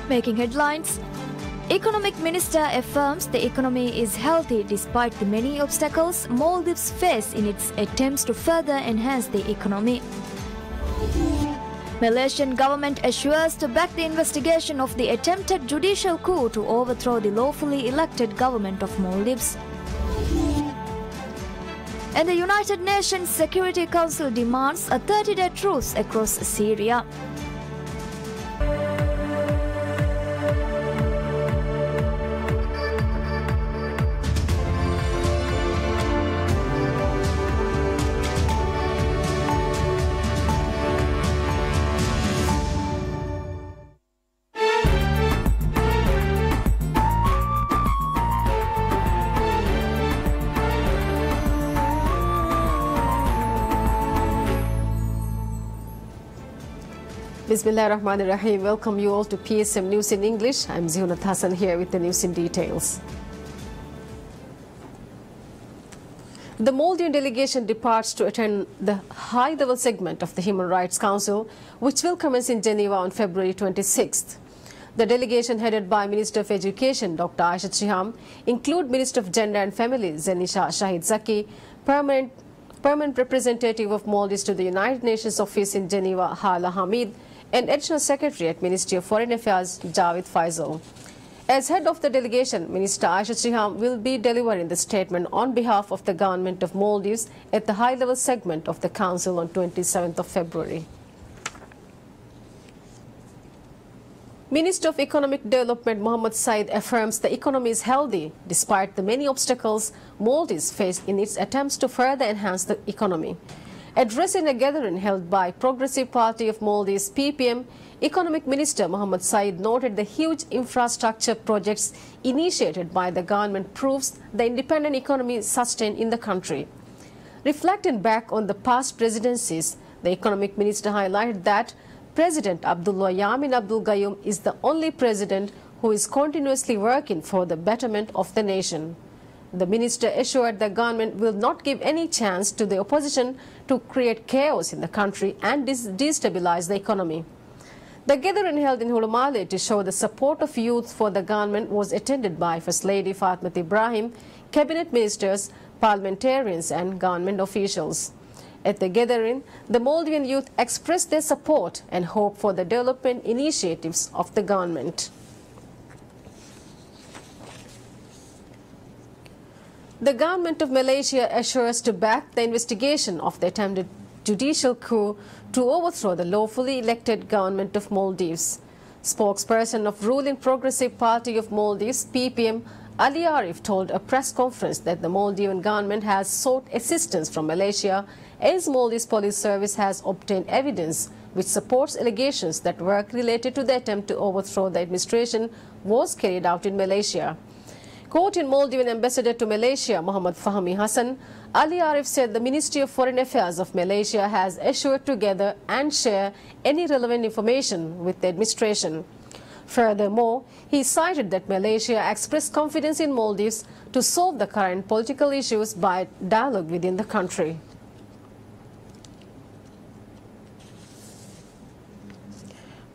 Making headlines. Economic Minister affirms the economy is healthy despite the many obstacles Maldives face in its attempts to further enhance the economy. Malaysian government assures to back the investigation of the attempted judicial coup to overthrow the lawfully elected government of Maldives. And the United Nations Security Council demands a 30-day truce across Syria. Bismillahirrahmanirrahim. Welcome you all to PSM News in English. I'm Zihunat Hassan here with the news in details. The Maldivian delegation departs to attend the high-level segment of the Human Rights Council, which will commence in Geneva on February 26th. The delegation, headed by Minister of Education Dr. Aishat Shiham, include Minister of Gender and Family Zenisha Shahid Zaki, Permanent Representative of Maldives to the United Nations Office in Geneva Hala Hamid, and Additional Secretary at Ministry of Foreign Affairs Javed Faisal. As head of the delegation, Minister Aishat Shiham will be delivering the statement on behalf of the government of Maldives at the high-level segment of the Council on 27th of February. Minister of Economic Development Mohammed Said affirms the economy is healthy despite the many obstacles Maldives face in its attempts to further enhance the economy. Addressing a gathering held by Progressive Party of Maldives PPM, Economic Minister Mohammed Said noted the huge infrastructure projects initiated by the government proves the independent economy is sustained in the country. Reflecting back on the past presidencies, the Economic Minister highlighted that President Abdullah Yamin Abdul Gayoom is the only president who is continuously working for the betterment of the nation. The minister assured the government will not give any chance to the opposition to create chaos in the country and destabilize the economy. The gathering held in Hulumale to show the support of youth for the government was attended by First Lady Fatmat Ibrahim, cabinet ministers, parliamentarians and government officials. At the gathering, the Maldivian youth expressed their support and hope for the development initiatives of the government. The government of Malaysia assures to back the investigation of the attempted judicial coup to overthrow the lawfully elected government of Maldives. Spokesperson of ruling Progressive Party of Maldives, PPM, Ali Arif told a press conference that the Maldivian government has sought assistance from Malaysia as Maldives Police Service has obtained evidence which supports allegations that work related to the attempt to overthrow the administration was carried out in Malaysia. Quoting Maldivian Ambassador to Malaysia, Muhammad Fahmi Hassan, Ali Arif said the Ministry of Foreign Affairs of Malaysia has assured to gather and share any relevant information with the administration. Furthermore, he cited that Malaysia expressed confidence in Maldives to solve the current political issues by dialogue within the country.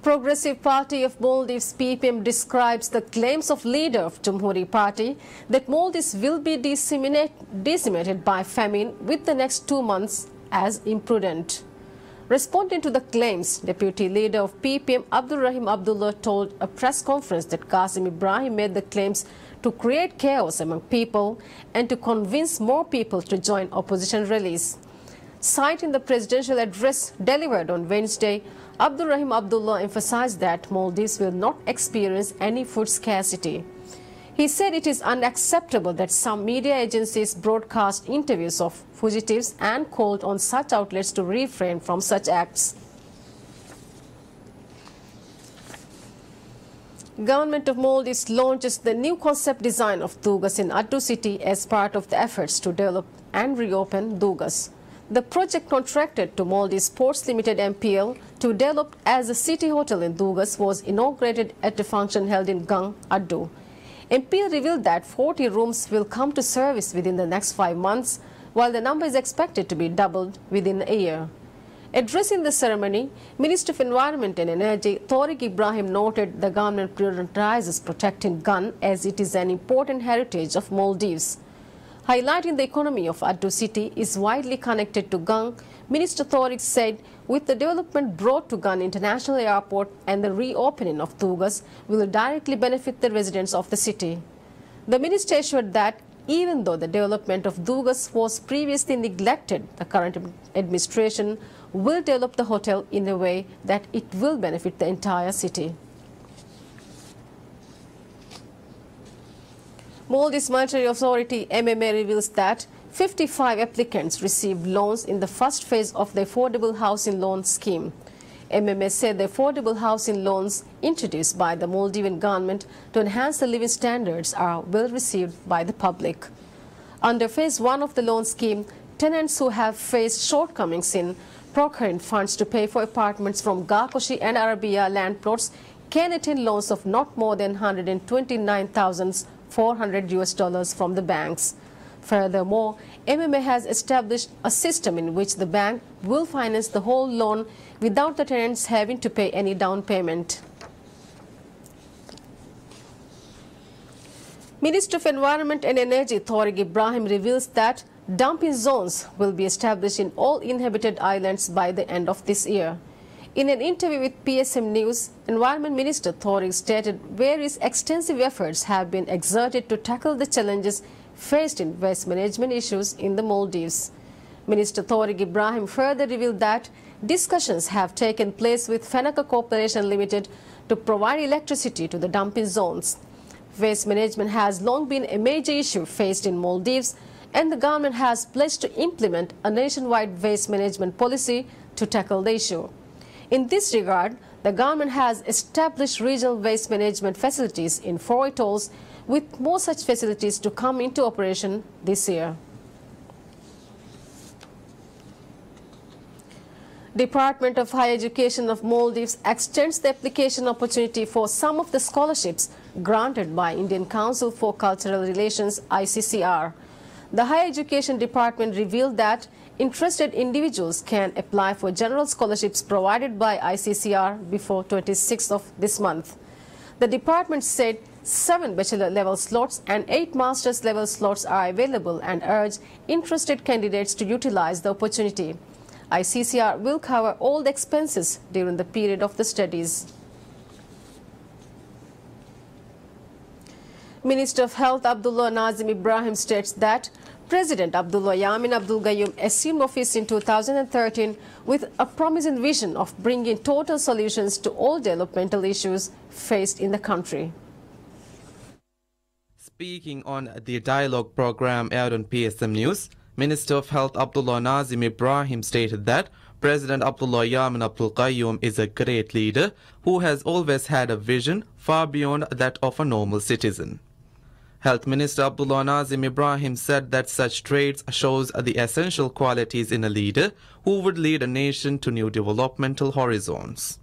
Progressive Party of Maldives PPM describes the claims of leader of Jumhuri Party that Maldives will be decimated by famine within the next 2 months as imprudent. Responding to the claims, Deputy Leader of PPM Abdul Rahim Abdullah told a press conference that Qasim Ibrahim made the claims to create chaos among people and to convince more people to join opposition rallies. Citing the presidential address delivered on Wednesday, Abdul Rahim Abdullah emphasized that Maldives will not experience any food scarcity. He said it is unacceptable that some media agencies broadcast interviews of fugitives and called on such outlets to refrain from such acts. Government of Maldives launches the new concept design of Dugas in Addu city as part of the efforts to develop and reopen Dugas. The project contracted to Maldives Ports Limited MPL to develop as a city hotel in Dugas was inaugurated at a function held in Gang, Addu. MPL revealed that 40 rooms will come to service within the next 5 months, while the number is expected to be doubled within a year. Addressing the ceremony, Minister of Environment and Energy Tariq Ibrahim noted the government prioritizes protecting Gun as it is an important heritage of Maldives. Highlighting the economy of Addu city is widely connected to Gun, Minister Tariq said with the development brought to Gun International Airport and the reopening of Tugas will directly benefit the residents of the city. The minister assured that even though the development of Tugas was previously neglected, the current administration will develop the hotel in a way that it will benefit the entire city. Maldives Monetary Authority MMA reveals that 55 applicants received loans in the first phase of the Affordable Housing Loan Scheme. MMA said the affordable housing loans introduced by the Maldivian government to enhance the living standards are well received by the public. Under Phase 1 of the loan scheme, tenants who have faced shortcomings in procuring funds to pay for apartments from Gakoshi and Arabia land plots can attain loans of not more than $129,400 from the banks. Furthermore, MMA has established a system in which the bank will finance the whole loan without the tenants having to pay any down payment. Minister of Environment and Energy Tariq Ibrahim reveals that dumping zones will be established in all inhabited islands by the end of this year. In an interview with PSM News, Environment Minister Tariq stated various extensive efforts have been exerted to tackle the challenges faced in waste management issues in the Maldives. Minister Tariq Ibrahim further revealed that discussions have taken place with Fenaka Corporation Limited to provide electricity to the dumping zones. Waste management has long been a major issue faced in Maldives, and the government has pledged to implement a nationwide waste management policy to tackle the issue. In this regard, the government has established regional waste management facilities in 4 atolls, with more such facilities to come into operation this year. Department of Higher Education of Maldives extends the application opportunity for some of the scholarships granted by Indian Council for Cultural Relations (ICCR). The Higher Education Department revealed that interested individuals can apply for general scholarships provided by ICCR before 26th of this month. The department said 7 bachelor level slots and 8 master's level slots are available and urged interested candidates to utilize the opportunity. ICCR will cover all the expenses during the period of the studies. Minister of Health Abdullah Nazim Ibrahim states that President Abdullah Yamin Abdul Gayoom assumed office in 2013 with a promising vision of bringing total solutions to all developmental issues faced in the country. Speaking on the dialogue program aired on PSM News, Minister of Health Abdullah Nazim Ibrahim stated that President Abdullah Yamin Abdul Gayoom is a great leader who has always had a vision far beyond that of a normal citizen. Health Minister Abdullah Nazim Ibrahim said that such traits shows the essential qualities in a leader who would lead a nation to new developmental horizons.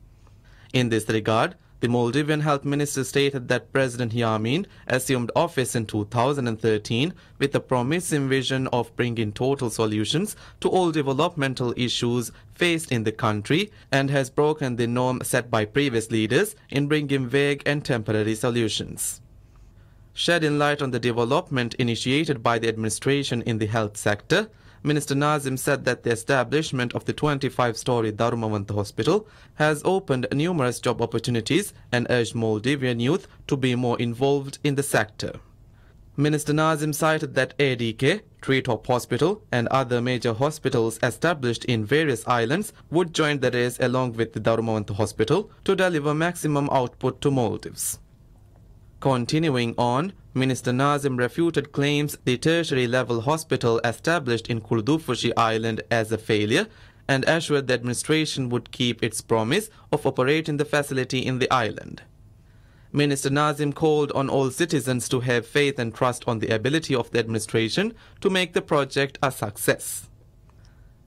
In this regard, the Maldivian Health Minister stated that President Yamin assumed office in 2013 with a promising vision of bringing total solutions to all developmental issues faced in the country and has broken the norm set by previous leaders in bringing vague and temporary solutions. Shedding light on the development initiated by the administration in the health sector, Minister Nazim said that the establishment of the 25-story Dharmavant Hospital has opened numerous job opportunities and urged Maldivian youth to be more involved in the sector. Minister Nazim cited that ADK, Treetop Hospital and other major hospitals established in various islands would join the race along with the Dharmavant Hospital to deliver maximum output to Maldives. Continuing on, Minister Nazim refuted claims the tertiary level hospital established in Kurdufushi Island as a failure and assured the administration would keep its promise of operating the facility in the island. Minister Nazim called on all citizens to have faith and trust on the ability of the administration to make the project a success.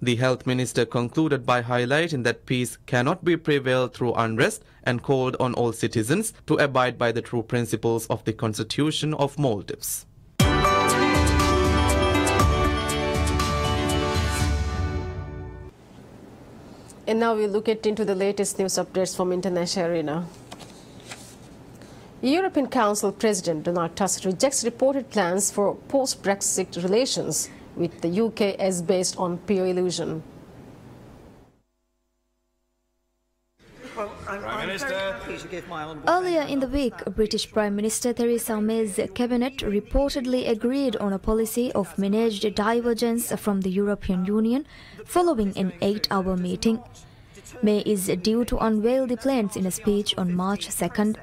The Health Minister concluded by highlighting that peace cannot be prevailed through unrest and called on all citizens to abide by the true principles of the Constitution of Maldives. And now we look into the latest news updates from international arena. European Council President Donald Tusk rejects reported plans for post-Brexit relations with the UK as based on pure illusion. Earlier in the week, British Prime Minister Theresa May's cabinet reportedly agreed on a policy of managed divergence from the European Union following an 8-hour meeting. May is due to unveil the plans in a speech on March 2nd.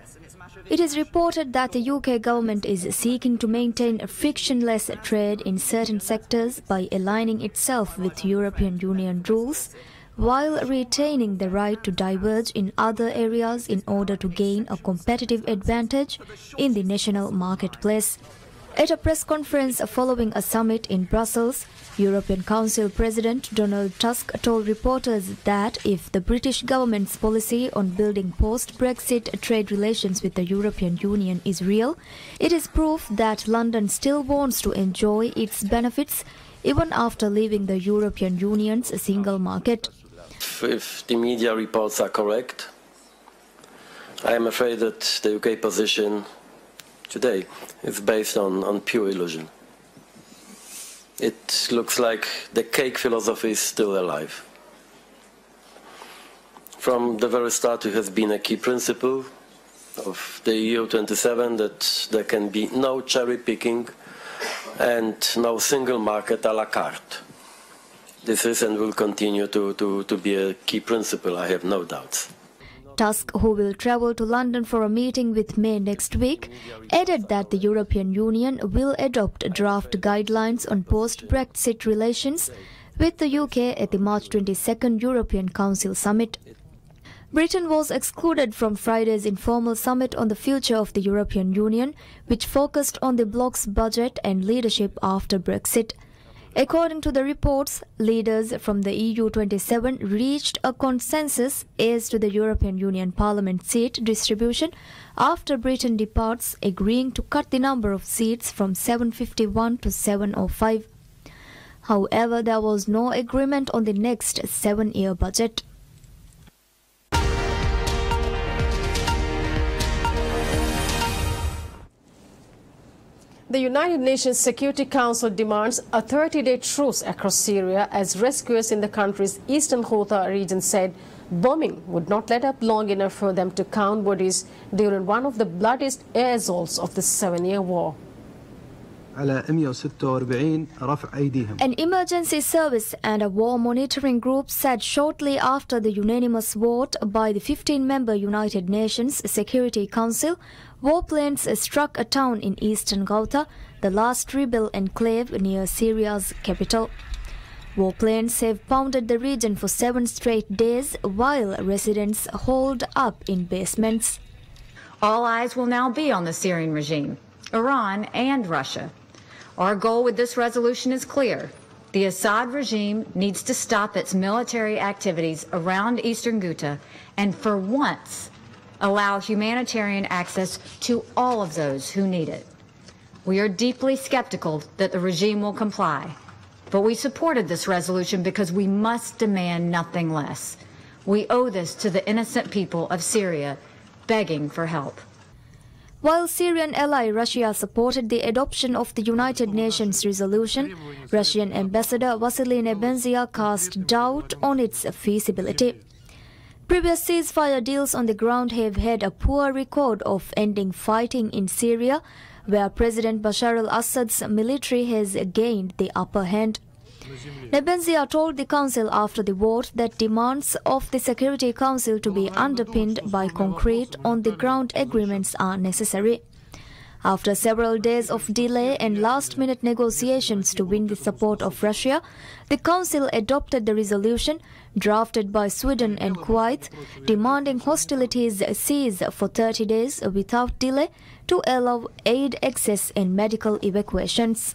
It is reported that the UK government is seeking to maintain a frictionless trade in certain sectors by aligning itself with European Union rules, while retaining the right to diverge in other areas in order to gain a competitive advantage in the national marketplace. At a press conference following a summit in Brussels, European Council President Donald Tusk told reporters that if the British government's policy on building post-Brexit trade relations with the European Union is real, it is proof that London still wants to enjoy its benefits even after leaving the European Union's single market. If the media reports are correct, I am afraid that the UK position today is based on pure illusion. It looks like the cake philosophy is still alive. From the very start, it has been a key principle of the EU27 that there can be no cherry picking and no single market a la carte. This is and will continue to be a key principle, I have no doubts. Tusk, who will travel to London for a meeting with May next week, added that the European Union will adopt draft guidelines on post-Brexit relations with the UK at the March 22nd European Council summit. Britain was excluded from Friday's informal summit on the future of the European Union, which focused on the bloc's budget and leadership after Brexit. According to the reports, leaders from the EU27 reached a consensus as to the European Union Parliament seat distribution after Britain departs, agreeing to cut the number of seats from 751 to 705. However, there was no agreement on the next 7-year budget. The United Nations Security Council demands a 30-day truce across Syria as rescuers in the country's eastern Ghouta region said bombing would not let up long enough for them to count bodies during one of the bloodiest air assaults of the 7-year war. An emergency service and a war monitoring group said shortly after the unanimous vote by the 15-member United Nations Security Council, warplanes struck a town in eastern Ghouta, the last rebel enclave near Syria's capital. Warplanes have pounded the region for 7 straight days while residents holed up in basements. All eyes will now be on the Syrian regime, Iran and Russia. Our goal with this resolution is clear. The Assad regime needs to stop its military activities around eastern Ghouta and for once allow humanitarian access to all of those who need it. We are deeply skeptical that the regime will comply, but we supported this resolution because we must demand nothing less. We owe this to the innocent people of Syria begging for help. While Syrian ally Russia supported the adoption of the United Nations resolution, Russian Ambassador Vasily Nebenzia cast doubt on its feasibility. Previous ceasefire deals on the ground have had a poor record of ending fighting in Syria, where President Bashar al-Assad's military has gained the upper hand. Nebenzia told the Council after the vote that demands of the Security Council to be underpinned by concrete on-the-ground agreements are necessary. After several days of delay and last-minute negotiations to win the support of Russia, the Council adopted the resolution, drafted by Sweden and Kuwait, demanding hostilities cease for 30 days without delay to allow aid access and medical evacuations.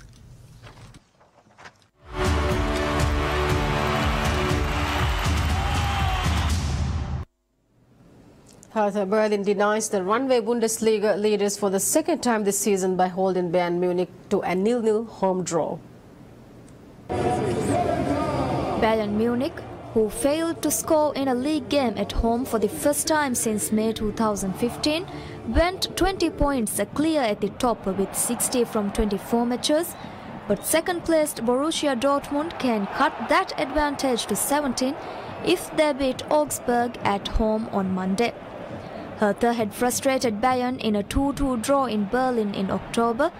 Hertha Berlin denies the runway Bundesliga leaders for the second time this season by holding Bayern Munich to a 0-0 home draw. Bayern Munich, who failed to score in a league game at home for the first time since May 2015, went 20 points clear at the top with 60 from 24 matches. But second-placed Borussia Dortmund can cut that advantage to 17 if they beat Augsburg at home on Monday. Hertha had frustrated Bayern in a 2-2 draw in Berlin in October,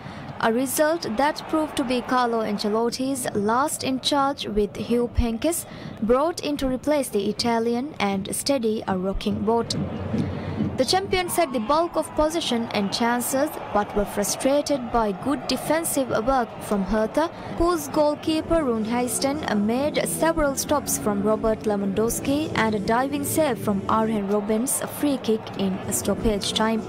a result that proved to be Carlo Ancelotti's last in charge, with Jupp Heynckes brought in to replace the Italian and steady a rocking boat. The champions had the bulk of possession and chances, but were frustrated by good defensive work from Hertha, whose goalkeeper Rune Haysten made several stops from Robert Lewandowski and a diving save from Arjen Robben's free kick in stoppage time.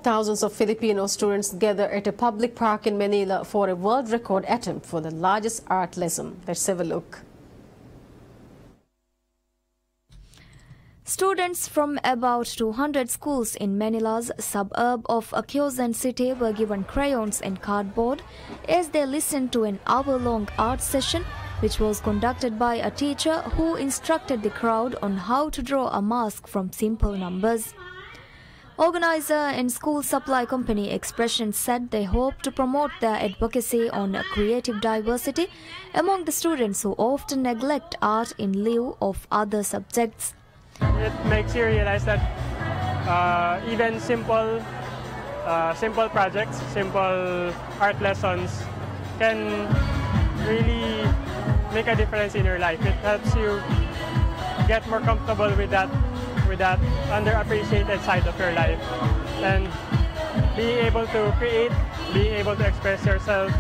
Thousands of Filipino students gather at a public park in Manila for a world record attempt for the largest art lesson. Let's have a look. Students from about 200 schools in Manila's suburb of Quezon City were given crayons and cardboard as they listened to an hour-long art session, which was conducted by a teacher who instructed the crowd on how to draw a mask from simple numbers. Organizer and school supply company Expression said they hope to promote their advocacy on creative diversity among the students who often neglect art in lieu of other subjects. It makes you realize that even simple projects, simple art lessons can really make a difference in your life. It helps you get more comfortable with that underappreciated side of your life, and being able to create, being able to express yourself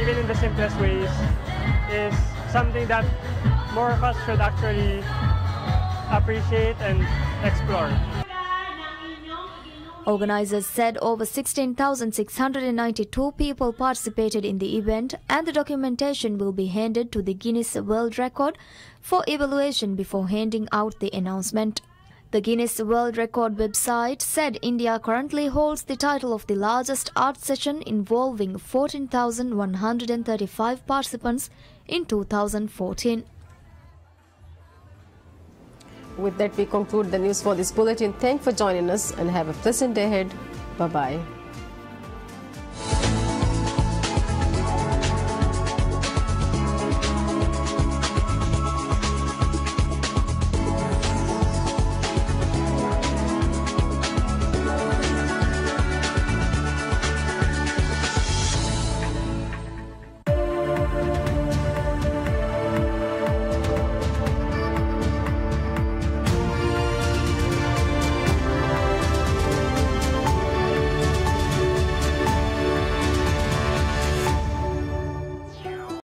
even in the simplest ways is something that more of us should actually appreciate and explore. Organizers said over 16,692 people participated in the event, and the documentation will be handed to the Guinness World Record for evaluation before handing out the announcement. The Guinness World Record website said India currently holds the title of the largest art session involving 14,135 participants in 2014. With that, we conclude the news for this bulletin. Thanks for joining us and have a pleasant day ahead. Bye-bye.